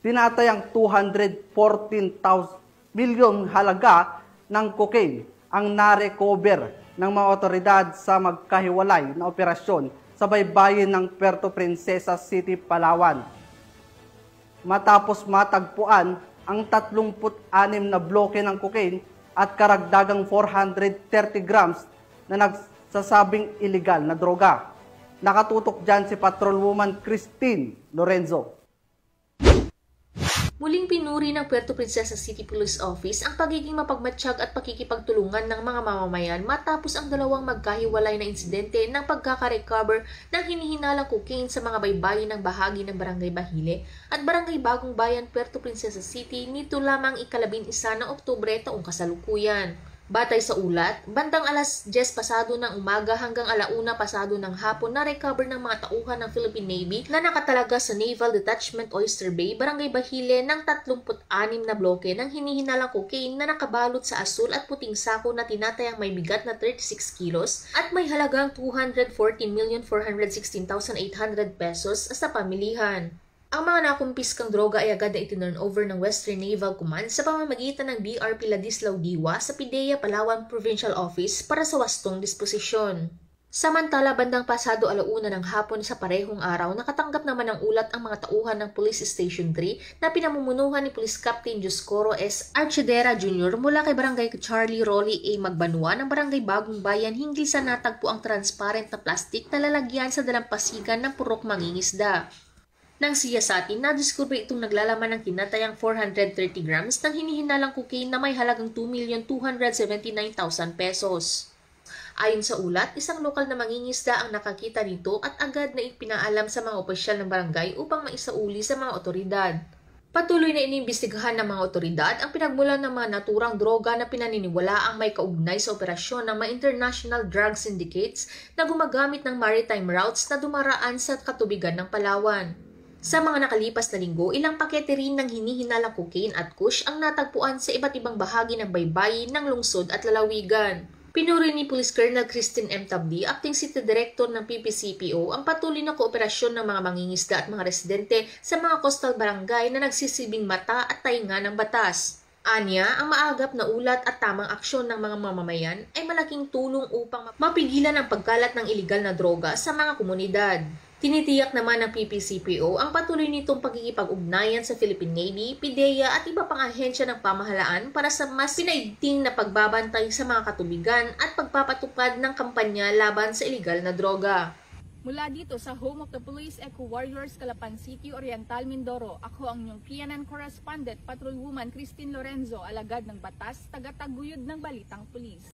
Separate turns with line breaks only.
tinatayang 214,000 milyon halaga ng cocaine ang narecover ng mga otoridad sa magkahiwalay na operasyon sa baybayin ng Puerto Princesa City, Palawan. Matapos matagpuan ang 36 na bloke ng cocaine at karagdagang 430 grams na nagsasabing illegal na droga. Nakatutok dyan si Patrolwoman Christine Lorenzo.
Muling pinuri ng Puerto Princesa City Police Office ang pagiging mapagmatsyag at pakikipagtulungan ng mga mamamayan matapos ang dalawang magkahiwalay na insidente ng pagkakarecover ng hinihinalang cocaine sa mga baybayin ng bahagi ng Barangay Bahile at Barangay Bagong Bayan, Puerto Princesa City nito lamang ika-11 ng Oktubre taong kasalukuyan. Batay sa ulat, bandang alas 10 pasado ng umaga hanggang 1:00 pasado ng hapon na recover ng mga tauhan ng Philippine Navy na nakatalaga sa Naval Detachment Oyster Bay, Barangay Bahile ng 36 na bloke ng hinihinalang cocaine na nakabalot sa asul at puting sako na tinatayang may bigat na 36 kilos at may halagang 214,416,800 pesos sa pamilihan. Ang mga nakumpiskang droga ay agad na itinurn over ng Western Naval Command sa pamamagitan ng BRP Ladislao Diwa sa PIDEA Palawan Provincial Office para sa wastong disposisyon. Samantala, bandang pasado 1:00 ng hapon sa parehong araw, nakatanggap naman ng ulat ang mga tauhan ng Police Station 3 na pinamumunuhan ni Police Captain Dioscoro S. Archidera Jr. mula kay Barangay Charlie Rolly A. Magbanua ng Barangay Bagong Bayan hinggil sa natagpo ang transparent na plastic na lalagyan sa dalampasigan ng purok mangingisda. Nang siyasatin, nadiskubre itong naglalaman ng tinatayang 430 grams ng hinihinalang cocaine na may halagang 2,279,000 pesos. Ayon sa ulat, isang lokal na mangingisda ang nakakita nito at agad na ipinaalam sa mga opisyal ng barangay upang maisauli sa mga otoridad. Patuloy na iniimbestigahan ng mga otoridad ang pinagmulan ng mga naturang droga na pinaniniwalaang may kaugnay sa operasyon ng mga international drug syndicates na gumagamit ng maritime routes na dumaraan sa katubigan ng Palawan. Sa mga nakalipas na linggo, ilang pakete rin ng hinihinalang cocaine at kush ang natagpuan sa iba't ibang bahagi ng baybayin ng lungsod at lalawigan. Pinuri ni Police Colonel Christine M. Tabdi, Acting City Director ng PPCPO, ang patuloy na kooperasyon ng mga mangingisda at mga residente sa mga coastal barangay na nagsisilbing mata at tainga ng batas. Anya, ang maagap na ulat at tamang aksyon ng mga mamamayan ay malaking tulong upang mapigilan ang pagkalat ng iligal na droga sa mga komunidad. Tinitiyak naman ng PPCPO ang patuloy nitong pagkikipag-ugnayan sa Philippine Navy, PIDEA at iba pang ahensya ng pamahalaan para sa mas pinaigting na pagbabantay sa mga katubigan at pagpapatupad ng kampanya laban sa iligal na droga.
Mula dito sa Home of the Police Eco Warriors, Calapan City, Oriental, Mindoro, ako ang inyong PNN Correspondent, Patrolwoman Christine Lorenzo, alagad ng batas, tagataguyod ng Balitang Pulis.